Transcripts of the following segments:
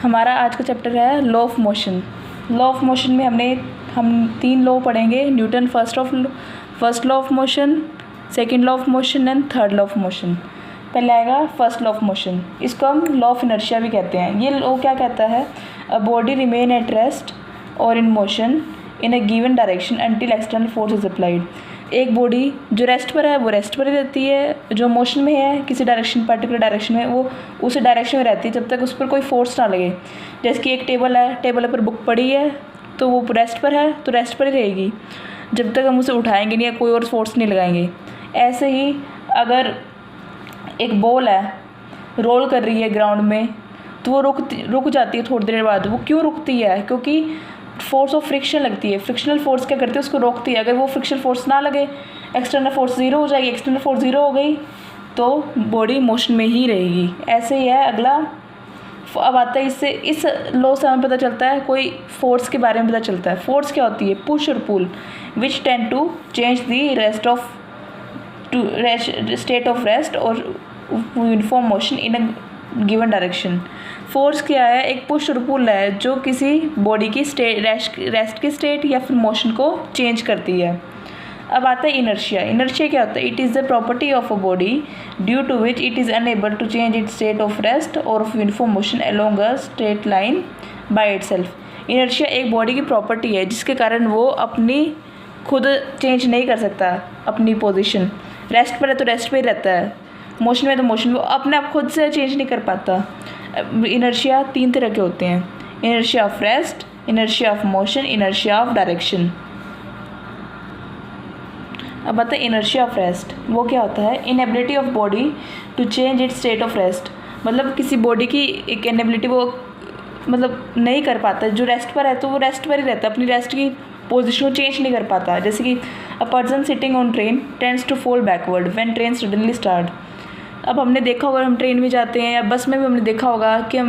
हमारा आज का चैप्टर है law of motion. Law of motion में हम 3 लॉ पढ़ेंगे। Newton first law of motion, second law of motion and third law of motion. पहले आएगा फर्स्ट लॉ ऑफ मोशन, इसको हम लॉ ऑफ इनर्शिया भी कहते हैं। ये लॉ क्या कहता है? A body remain at rest और in motion in a given direction until external force is applied. एक बॉडी जो रेस्ट पर है वो रेस्ट पर ही रहती है, जो मोशन में है किसी डायरेक्शन पर्टिकुलर डायरेक्शन में वो उसी डायरेक्शन में रहती है जब तक उस पर कोई फोर्स ना लगे। जैसे कि एक टेबल है, टेबल पर बुक पड़ी है तो वो रेस्ट पर है तो रेस्ट पर ही रहेगी जब तक हम उसे उठाएंगे नहीं या कोई और फोर्स नहीं लगाएंगे। ऐसे ही अगर एक बॉल है रोल कर रही है ग्राउंड में तो वो रुक जाती है थोड़ी देर बाद। वो क्यों रुकती है? क्योंकि फोर्स ऑफ फ्रिक्शन लगती है। फ्रिक्शनल फोर्स क्या करती है? उसको रोकती है। अगर वो फ्रिक्शनल फोर्स ना लगे एक्सटर्नल फोर्स ज़ीरो हो जाएगी। एक्सटर्नल फोर्स ज़ीरो हो गई तो बॉडी मोशन में ही रहेगी। ऐसे ही है अगला। अब आता है इससे इस लॉ से हमें पता चलता है कोई फोर्स के बारे में पता चलता है। फोर्स क्या होती है? पुश और pull which tend to change the state of rest और uniform motion in a given direction. Force क्या है? एक पुश और पुल है जो किसी बॉडी की रेस्ट की स्टेट या फिर मोशन को चेंज करती है। अब आता है इनर्शिया। इनर्शिया क्या होता है? It is the property of a body due to which it is unable to change its state of rest और of uniform motion along a straight line by itself. Inertia एक body की property है जिसके कारण वो अपनी खुद change नहीं कर सकता अपनी पोजीशन। रेस्ट पर है तो रेस्ट पर ही रहता है, मोशन में तो मोशन, वो अपने आप खुद से चेंज नहीं कर पाता। इनर्शिया 3 तरह के होते हैं: inertia of rest, inertia of motion, inertia of direction. अब बता इनर्शिया ऑफ रेस्ट वो क्या होता है? Inability of body to change its state of rest. मतलब किसी बॉडी की एक इनएबिलिटी वो मतलब नहीं कर पाता। जो रेस्ट पर है तो वो रेस्ट पर ही रहता है, अपनी रेस्ट की पोजीशन को चेंज नहीं कर पाता। जैसे कि a person sitting on train tends to fall backward when train suddenly start. अब हमने देखा होगा, हम ट्रेन में जाते हैं या बस में भी हमने देखा होगा कि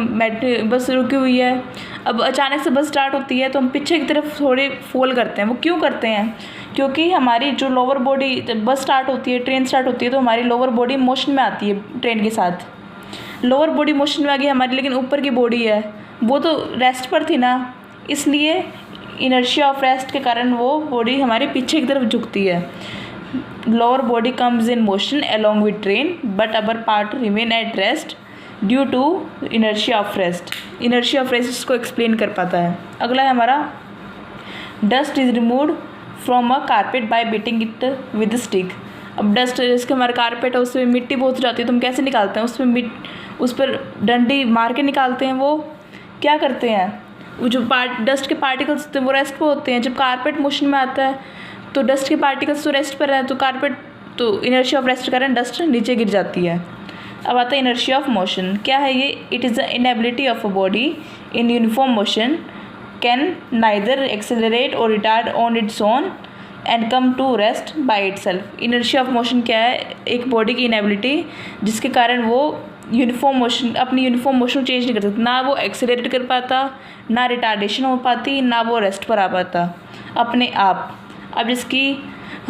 बस रुकी हुई है, अब अचानक से बस स्टार्ट होती है तो हम पीछे की तरफ थोड़े फॉल करते हैं। वो क्यों करते हैं? क्योंकि हमारी जो लोअर बॉडी, बस स्टार्ट होती है, ट्रेन स्टार्ट होती है तो हमारी लोअर बॉडी मोशन में आती है ट्रेन के साथ। लोअर बॉडी मोशन में आ गई हमारी, लेकिन ऊपर की बॉडी है वो तो रेस्ट पर थी ना, इसलिए इनर्शिया ऑफ रेस्ट के कारण वो बॉडी हमारे पीछे की तरफ झुकती है। Lower body comes in motion along with train but upper part remain at rest due to inertia of rest। inertia of rest इसको एक्सप्लेन कर पाता है। अगला है हमारा dust is removed from a carpet bye beating it with stick. अब dust जिसके हमारा कारपेट है उसमें मिट्टी बहुत जाती है तो हम कैसे निकालते हैं? उस पर डंडी मार के निकालते हैं। वो क्या करते हैं? वो जो डस्ट के पार्टिकल्स होते हैं वो रेस्ट पे होते हैं। जब कारपेट मोशन में आता है तो डस्ट के पार्टिकल्स तो रेस्ट पर है तो कारपेट तो इनर्शिया ऑफ रेस्ट के कारण डस्ट नीचे गिर जाती है। अब आता है इनर्शिया ऑफ मोशन। क्या है ये? It is the inability of a body in uniform motion can neither accelerate और retard on its own and come to rest by itself. Inertia of motion क्या है? एक बॉडी की इनएबिलिटी जिसके कारण वो अपनी यूनिफॉर्म मोशन चेंज नहीं कर सकता। ना वो एक्सेलरेट कर पाता, ना रिटार्डेशन हो पाती, ना वो रेस्ट पर आ पाता अपने आप। अब जिसकी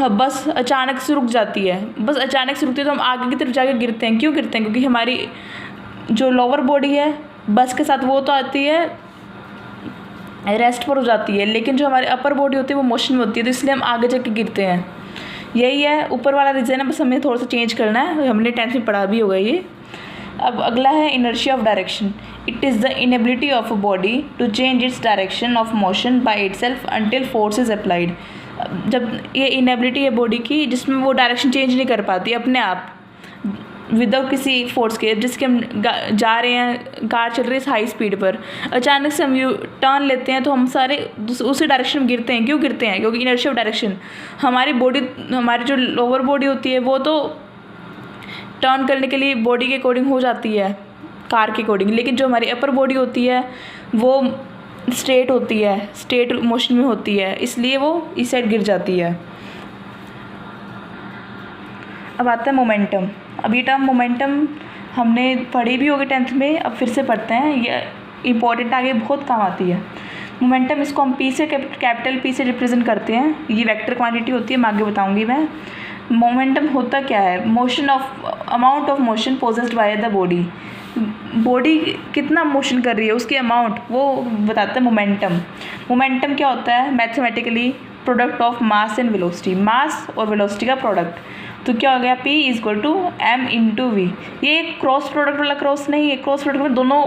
बस अचानक से रुक जाती है, बस अचानक से रुकती है तो हम आगे की तरफ जाके गिरते हैं। क्यों गिरते हैं? क्योंकि हमारी जो लोअर बॉडी है बस के साथ वो तो आती है रेस्ट पर हो जाती है, लेकिन जो हमारी अपर बॉडी होती है वो मोशन में होती है तो इसलिए हम आगे जाके गिरते हैं। यही है ऊपर वाला रीज़न है, बस हमें थोड़ा सा चेंज करना है। हमने 10th में पढ़ा भी होगा ये। अब अगला है inertia of direction. It is the inability of a body to change its direction of motion by itself until force is applied. जब ये इनएबिलिटी है बॉडी की जिसमें वो डायरेक्शन चेंज नहीं कर पाती अपने आप विदाउट किसी फोर्स के। जिसके हम जा रहे हैं, कार चल रही है हाई स्पीड पर, अचानक से हम यू टर्न लेते हैं तो हम सारे उसी डायरेक्शन में गिरते हैं। क्यों गिरते हैं? क्योंकि इनर्शिया ऑफ डायरेक्शन हमारी जो लोअर बॉडी होती है वो तो टर्न करने के लिए बॉडी के अकॉर्डिंग हो जाती है, कार के अकॉर्डिंग, लेकिन जो हमारी अपर बॉडी होती है वो स्ट्रेट होती है, स्ट्रेट मोशन में होती है, इसलिए वो इस साइड गिर जाती है। अब आता है मोमेंटम। अब ये टर्म मोमेंटम हमने पढ़ी भी होगी 10th में, अब फिर से पढ़ते हैं। ये इंपॉर्टेंट आगे बहुत काम आती है। मोमेंटम इसको हम पी से कैपिटल पी से रिप्रेजेंट करते हैं। ये वेक्टर क्वांटिटी होती है, मैं आगे बताऊँगी मैं। मोमेंटम होता क्या है? Motion of amount of motion possessed by the body body कितना मोशन कर रही है उसकी अमाउंट वो बताता है मोमेंटम। मोमेंटम क्या होता है mathematically product of mass and velocity, mass और वेलोसिटी का प्रोडक्ट। तो क्या हो गया P equal to M into V. ये क्रॉस प्रोडक्ट वाला क्रॉस नहीं है, क्रॉस प्रोडक्ट में दोनों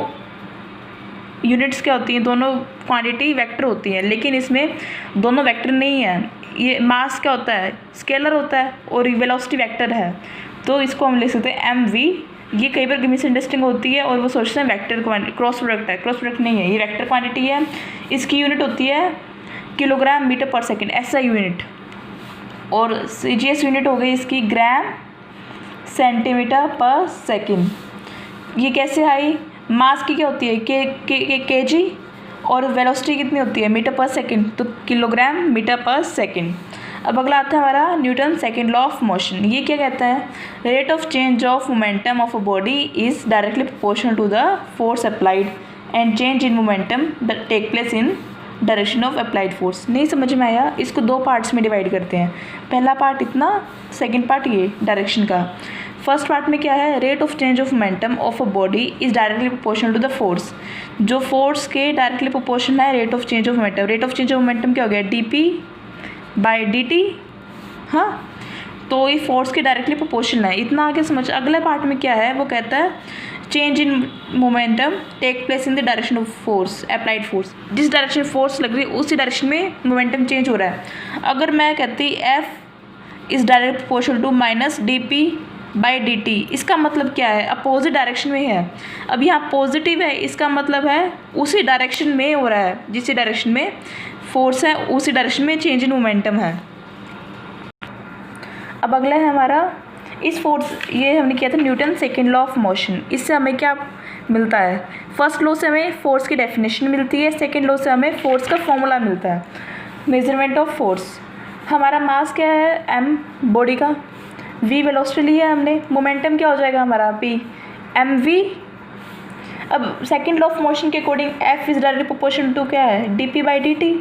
यूनिट्स क्या होती हैं, दोनों क्वांटिटी वेक्टर होती हैं, लेकिन इसमें दोनों वेक्टर नहीं है। ये मास क्या होता है स्केलर होता है और वेलोसिटी वेक्टर है, तो इसको हम लिख सकते हैं एम वी। ये कई बार मिसअंडरस्टैंडिंग होती है और वो सोचते हैं वेक्टर क्वांटिटी क्रॉस प्रोडक्ट है, क्रॉस प्रोडक्ट नहीं है, ये वेक्टर क्वांटिटी है। इसकी यूनिट होती है किलोग्राम मीटर पर सेकेंड, ऐसा यूनिट। और CGS यूनिट हो गई इसकी ग्राम सेंटीमीटर पर सेकेंड। ये कैसे आई, मास की क्या होती है के जी और वेलोसिटी कितनी होती है मीटर पर सेकेंड, तो किलोग्राम मीटर पर सेकेंड। अब अगला आता है हमारा Newton second law of motion. ये क्या कहता है, rate of change of momentum of a body is directly proportional to the force applied and change in momentum that take place in direction of applied force. नहीं समझ में आया, इसको दो पार्ट्स में डिवाइड करते हैं। पहला पार्ट इतना, सेकंड पार्ट ये डायरेक्शन का। फर्स्ट पार्ट में क्या है, rate of change of momentum of a body is directly proportional to the force. जो फोर्स के डायरेक्टली प्रोपोर्शनल है rate of change of momentum. Rate of change of momentum क्या हो गया dp बाई dt। हाँ, तो ये फोर्स के डायरेक्टली प्रोपोर्शनल है, इतना आगे समझ। अगले पार्ट में क्या है, वो कहता है change in momentum take place in the direction of force applied force. जिस डायरेक्शन फोर्स लग रही है उसी डायरेक्शन में मोमेंटम चेंज हो रहा है। अगर मैं कहती F is direct proportional to minus dp by dt, इसका मतलब क्या है, अपोजिट डायरेक्शन में है। अब यहाँ पॉजिटिव है, इसका मतलब है उसी डायरेक्शन में हो रहा है, जिस डायरेक्शन में फोर्स है उसी डायरेक्शन में चेंज इन मोमेंटम है। अब अगला है हमारा इस फोर्स, ये हमने किया था Newton second law of motion. इससे हमें क्या मिलता है, फर्स्ट लॉ से हमें फोर्स की डेफिनेशन मिलती है, सेकेंड लॉ से हमें फोर्स का फॉर्मूला मिलता है। मेजरमेंट ऑफ फोर्स, हमारा मास क्या है m बॉडी का, v वेलोसिटी लिया है हमने, मोमेंटम क्या हो जाएगा हमारा p mv। अब सेकेंड लॉ ऑफ मोशन के according f is directly proportional to क्या है dp बाई dt।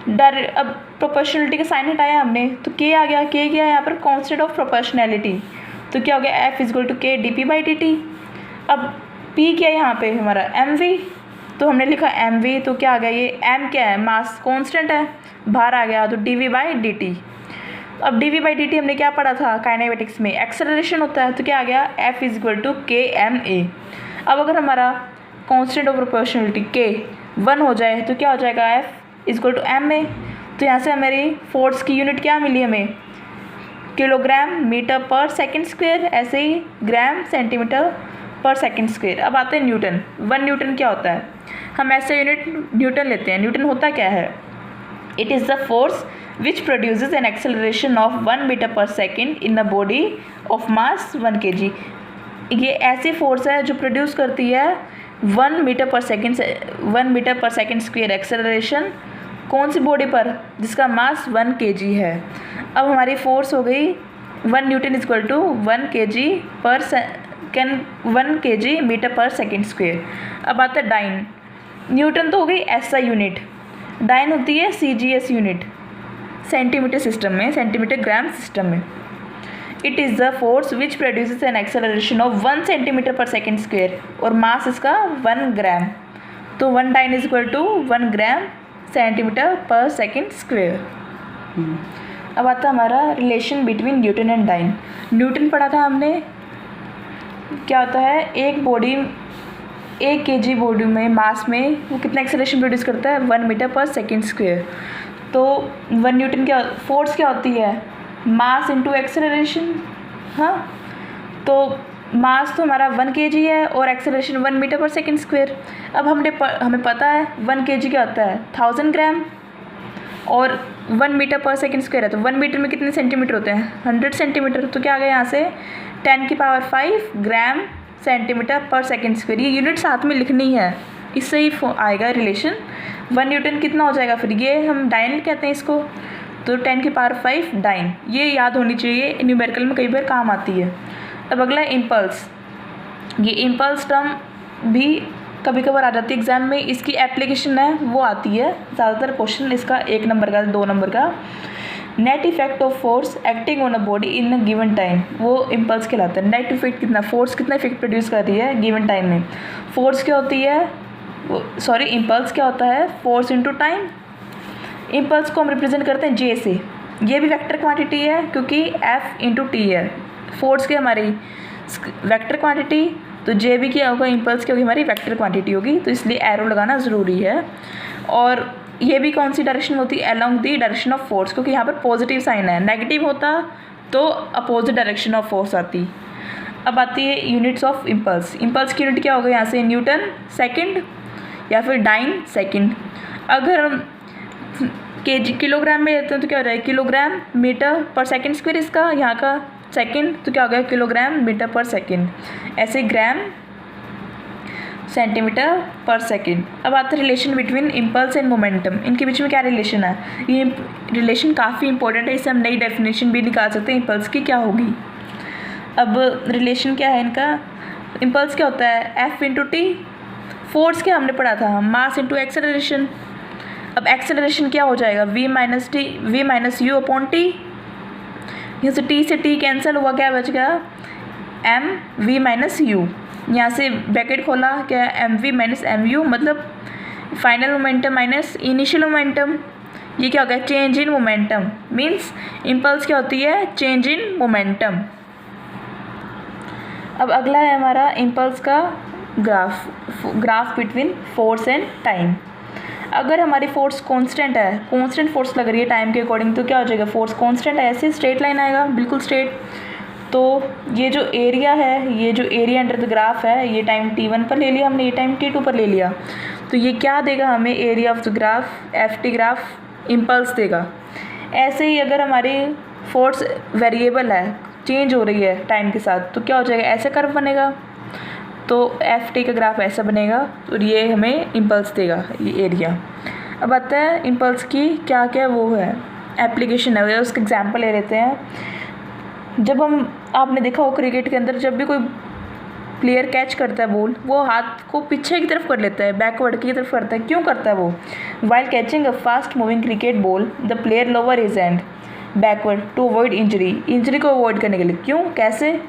अब प्रोपोर्शनलिटी का साइन हटाया हमने तो k आ गया, k क्या है यहाँ पर कांस्टेंट ऑफ प्रोपोर्शनैलिटी, तो क्या हो गया f equal to k dp by dt। अब p क्या है यहाँ पे हमारा mv, तो हमने लिखा mv, तो क्या आ गया ये m क्या है मास कांस्टेंट है, बाहर आ गया तो dv बाई dt। अब dv बाई dt हमने क्या पढ़ा था काइनेमेटिक्स में, एक्सेलरेशन होता है, तो क्या आ गया f is equal to kma। अब अगर हमारा कांस्टेंट ऑफ प्रोपोर्शनलिटी k 1 हो जाए तो क्या हो जाएगा f is equal to ma। तो यहाँ से हमारी फोर्स की यूनिट क्या मिली हमें, kilogram metre per second square, ऐसे ही ग्राम सेंटीमीटर पर सेकेंड स्क्वेयर। अब आते हैं न्यूटन। 1 न्यूटन क्या होता है, हम ऐसे यूनिट न्यूटन लेते हैं। न्यूटन होता क्या है, it is the force which produces an acceleration of 1 meter per second in the body of mass 1 kg। ये ऐसी फोर्स है जो प्रोड्यूस करती है 1 metre per second square acceleration, कौन सी बॉडी पर, जिसका मास 1 kg है। अब हमारी फोर्स हो गई 1 Newton is equal to 1 kg metre per second square. अब आता है डाइन। न्यूटन तो हो गई SI यूनिट, डाइन होती है CGS यूनिट, सेंटीमीटर सिस्टम में, सेंटीमीटर ग्राम सिस्टम में। It is the force which produces an acceleration of 1 centimetre per second square और मास इसका 1 ग्राम, तो 1 dyne is equal to 1 gram centimetre per second square. अब आता हमारा relation between Newton and dyne. Newton पढ़ा था हमने, क्या होता है एक बॉडी 1 kg बॉडी में मास में वो कितना एक्सेलरेशन प्रोड्यूस करता है 1 मीटर पर सेकेंड स्क्वेयर। तो 1 न्यूटन क्या फोर्स क्या होती है, मास इंटू एक्सेलरेशन। हाँ, तो मास तो हमारा 1 kg है और acceleration 1 metre per second square. अब हमें पता है 1 kg क्या होता है 1000 ग्राम और 1 मीटर पर सेकेंड स्क्वेयर है, तो 1 मीटर में कितने सेंटीमीटर होते हैं 100 सेंटीमीटर। तो क्या आ गया यहाँ से 10 की पावर 5 ग्राम सेंटीमीटर पर सेकेंड स्क्वेयर। ये यूनिट साथ में लिखनी है, इससे ही आएगा रिलेशन। 1 न्यूटन कितना हो जाएगा फिर, ये हम डाइन कहते हैं इसको, तो 10 की पावर 5 डाइन, ये याद होनी चाहिए, न्यूमेरिकल में कई बार काम आती है। अब अगला है इम्पल्स। ये इम्पल्स टर्म भी कभी कभार आ जाती है एग्जाम में, इसकी एप्लीकेशन है वो आती है ज़्यादातर क्वेश्चन इसका 1 नंबर का 2 नंबर का। Net effect of force acting on a body in a given time, वो इम्पल्स कहलाता है। नेट इफेक्ट कितना, फोर्स कितना इफेक्ट प्रोड्यूस कर रही है गिवन टाइम में। फोर्स क्या होती है, सॉरी इम्पल्स क्या होता है, फोर्स इनटू टाइम। इम्पल्स को हम रिप्रेजेंट करते हैं जे से, ये भी वेक्टर क्वांटिटी है क्योंकि एफ इंटू टी है। फोर्स की हमारी वेक्टर क्वांटिटी, तो जे भी क्या होगा, इम्पल्स की होगी हमारी वेक्टर क्वांटिटी होगी, तो इसलिए एरो लगाना ज़रूरी है। और ये भी कौन सी डायरेक्शन होती है, along the direction of force, क्योंकि यहाँ पर पॉजिटिव साइन है। नेगेटिव होता तो अपोजिट डायरेक्शन ऑफ फोर्स आती। अब आती है यूनिट्स ऑफ इम्पल्स। इम्पल्स की यूनिट क्या होगा यहाँ से, न्यूटन सेकंड या फिर डाइन सेकंड। अगर हम केजी किलोग्राम में लेते हैं तो क्या हो रहा है, किलोग्राम मीटर पर सेकंड स्क्वायर इसका, यहाँ का सेकंड तो क्या हो गया, किलोग्राम मीटर पर सेकंड। ऐसे ग्राम सेंटीमीटर पर सेकंड। अब आता है relation between impulse and momentum. इनके बीच में क्या रिलेशन है, ये रिलेशन काफ़ी इंपॉर्टेंट है, इससे हम नई डेफिनेशन भी निकाल सकते हैं इम्पल्स की क्या होगी। अब रिलेशन क्या है इनका, इम्पल्स क्या होता है, एफ इंटू टी। फोर्स क्या हमने पढ़ा था, मास इंटू एक्सेलरेशन। अब एक्सेलरेशन क्या हो जाएगा, v minus u upon t. यहाँ से टी कैंसिल हुआ, क्या बच गया, एम वी माइनस यू। यहाँ से ब्रैकेट खोला, क्या M V minus M U, मतलब final momentum minus initial momentum. ये क्या हो गया, change in momentum. Means impulse क्या होती है, चेंज इन मोमेंटम। अब अगला है हमारा इम्पल्स का graph between force and time. अगर हमारी फोर्स कांस्टेंट है, कांस्टेंट फोर्स लग रही है टाइम के अकॉर्डिंग, तो क्या हो जाएगा, फोर्स कांस्टेंट है, ऐसे स्ट्रेट लाइन आएगा, बिल्कुल स्ट्रेट। तो ये जो एरिया है, ये जो एरिया अंडर द ग्राफ है, ये टाइम t1 पर ले लिया हमने, ये टाइम t2 पर ले लिया, तो ये क्या देगा हमें, area of the graph, F T graph impulse देगा। ऐसे ही अगर हमारी फोर्स वेरिएबल है, चेंज हो रही है टाइम के साथ, तो क्या हो जाएगा, ऐसे कर्व बनेगा, तो एफ टी का ग्राफ ऐसा बनेगा, और ये हमें इम्पल्स देगा, ये एरिया। अब आता है इम्पल्स की क्या क्या वो है एप्लीकेशन है, उसका एग्जांपल ले लेते हैं। जब हम, आपने देखा हो क्रिकेट के अंदर, जब भी कोई प्लेयर कैच करता है बॉल, वो हाथ को पीछे की तरफ कर लेता है, बैकवर्ड की तरफ करता है, क्यों करता है वो, while catching a fast moving cricket ball the player lower his hand backward to avoid injury को अवॉइड करने के लिए। क्यों, कैसे,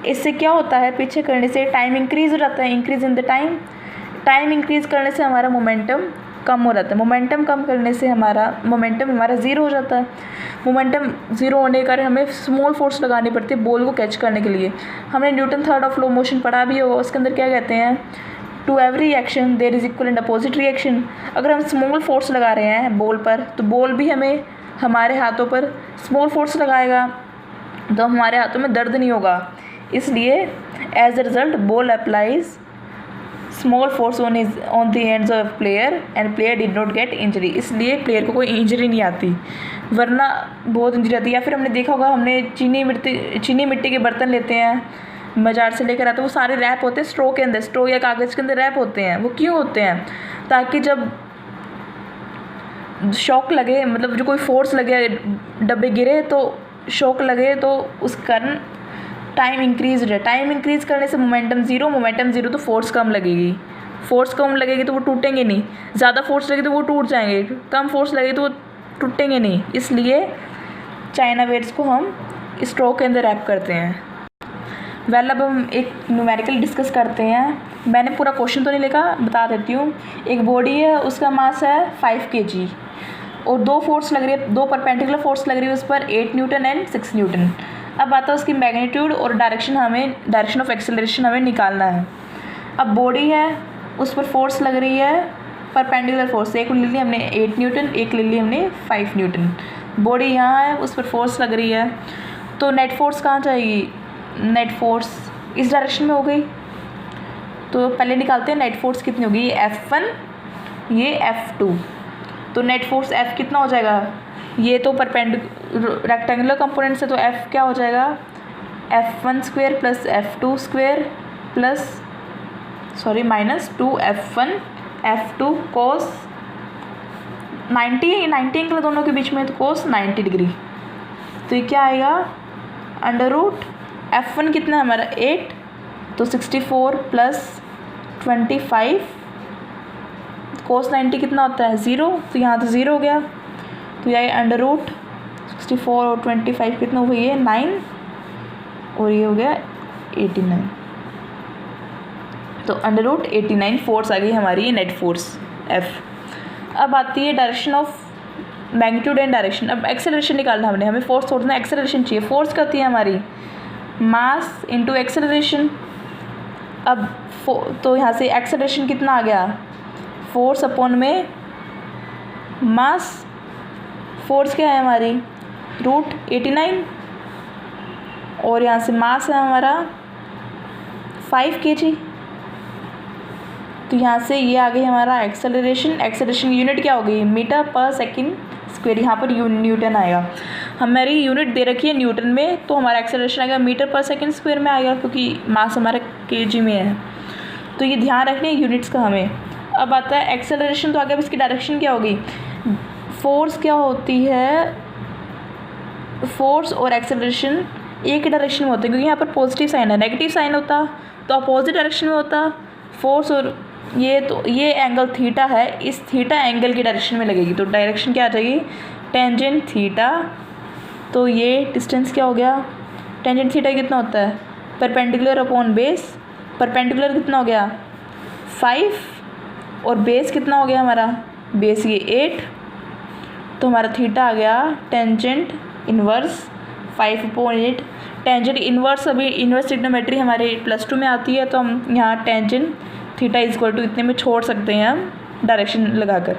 इससे क्या होता है, पीछे करने से टाइम इंक्रीज हो जाता है, increase in the time increase करने से हमारा मोमेंटम कम हो जाता है, मोमेंटम कम करने से मोमेंटम हमारा ज़ीरो हो जाता है। मोमेंटम ज़ीरो होने के कारण हमें स्मॉल फोर्स लगानी पड़ती है बॉल को कैच करने के लिए। हमने Newton third of law motion पढ़ा भी होगा, उसके अंदर क्या कहते हैं, to every action there is equal and opposite reaction. अगर हम स्मॉल फोर्स लगा रहे हैं बॉल पर, तो बॉल भी हमें हमारे हाथों पर स्मॉल फोर्स लगाएगा, तो हमारे हाथों में दर्द नहीं होगा। इसलिए as a result ball applies small force on the hands of player and player did not get injury. इसलिए प्लेयर को कोई इंजरी नहीं आती, वरना बहुत इंजरी आती है। या फिर हमने देखा होगा, हमने चीनी मिट्टी के बर्तन लेते हैं बाजार से लेकर आते हैं, वो सारे रैप होते हैं स्ट्रो के अंदर, स्ट्रो या कागज़ के अंदर रैप होते हैं। वो क्यों होते हैं, ताकि जब शॉक लगे, मतलब जो कोई फोर्स लगे, डब्बे गिरे तो शॉक लगे, तो उस कारण टाइम इंक्रीज है। टाइम इंक्रीज करने से मोमेंटम ज़ीरो, तो फोर्स कम लगेगी तो वो टूटेंगे नहीं। ज़्यादा फोर्स लगेगी तो वो टूट जाएंगे, कम फोर्स लगेगी तो वो टूटेंगे नहीं। इसलिए चाइना वेयर्स को हम स्ट्रो के अंदर रैप करते हैं। अब हम एक न्यूमेरिकल डिस्कस करते हैं। मैंने पूरा क्वेश्चन तो नहीं लिखा, बता देती हूँ। एक बॉडी है, उसका मास है 5 kg और दो फोर्स लग रही है, दो परपेंडिकुलर फोर्स लग रही है उस पर, 8 न्यूटन एंड 6 न्यूटन। अब आता है उसकी मैग्नीट्यूड और डायरेक्शन ऑफ एक्सेलरेशन हमें निकालना है। अब बॉडी है, उस पर फोर्स लग रही है, परपेंडिकुलर फोर्स, एक ले ली हमने 8 न्यूटन, एक ले ली हमने 5 न्यूटन। बॉडी यहाँ है, उस पर फोर्स लग रही है, तो नेट फोर्स कहाँ जाएगी, नेट फोर्स इस डायरेक्शन में हो गई। तो पहले निकालते हैं नेट फोर्स कितनी होगी, F1 ये F2। तो नेट फोर्स F कितना हो जाएगा, ये तो रेक्टेंगुलर कंपोनेंट से, तो F क्या हो जाएगा, F1 square plus F2 square plus minus 2F1 F2 कोस 90 एंगल दोनों के बीच में, तो कोस 90 डिग्री। तो ये क्या आएगा, अंडर रूट F1 कितना है हमारा 8, तो 64 प्लस 25 कोस 90 कितना होता है 0, तो यहाँ तो 0 हो गया, तो यह अंडर रूट 64 और 25 कितना हुई है 9, और ये हो गया 89। तो √89 फोर्स आ गई हमारी, ये नेट फोर्स F। अब आती है direction of magnitude and direction. अब एक्सेलरेशन निकालना हमने, हमें फोर्स छोड़ना, एक्सेलरेशन चाहिए। फोर्स क्या होती है हमारी, मास इंटू एक्सेलरेशन। अब तो यहाँ से एक्सेलरेशन कितना आ गया, फोर्स अपॉन में मास। फोर्स क्या है हमारी √89, और यहाँ से मास है हमारा 5 kg। तो यहाँ से ये आ गई हमारा एक्सेलरेशन। एक्सेलरेशन की यूनिट क्या हो गई, मीटर पर सेकंड स्क्वायर। यहाँ पर न्यूटन आएगा, हमारी यूनिट दे रखी है न्यूटन में, तो हमारा एक्सेलरेशन आएगा मीटर पर सेकंड स्क्वायर में आएगा, क्योंकि मास हमारा kg में है। तो ये ध्यान रखने यूनिट्स का हमें। अब आता है एक्सेलरेशन, तो आगे अब इसकी डायरेक्शन क्या होगी। फोर्स क्या होती है, फोर्स और एक्सेलरेशन एक ही डायरेक्शन में होते हैं, क्योंकि यहाँ पर पॉजिटिव साइन है। नेगेटिव साइन होता तो अपोजिट डायरेक्शन में होता फोर्स, और ये एंगल थीटा है, इस थीटा एंगल की डायरेक्शन में लगेगी। तो डायरेक्शन क्या आ जाएगी, टेंजेंट थीटा। तो ये डिस्टेंस क्या हो गया, टेंजेंट थीटा कितना होता है, परपेंडिकुलर अपॉन बेस। परपेंडिकुलर कितना हो गया 5, और बेस कितना हो गया हमारा, बेस ये 8। तो हमारा थीटा आ गया टेंजेंट इन्वर्स 5/8। टेंजेंट इन्वर्स, अभी इन्वर्स ट्रिग्नोमेट्री हमारे +2 में आती है, तो हम यहाँ टेंजेंट थीटा इक्वल टू इतने में छोड़ सकते हैं हम डायरेक्शन लगाकर।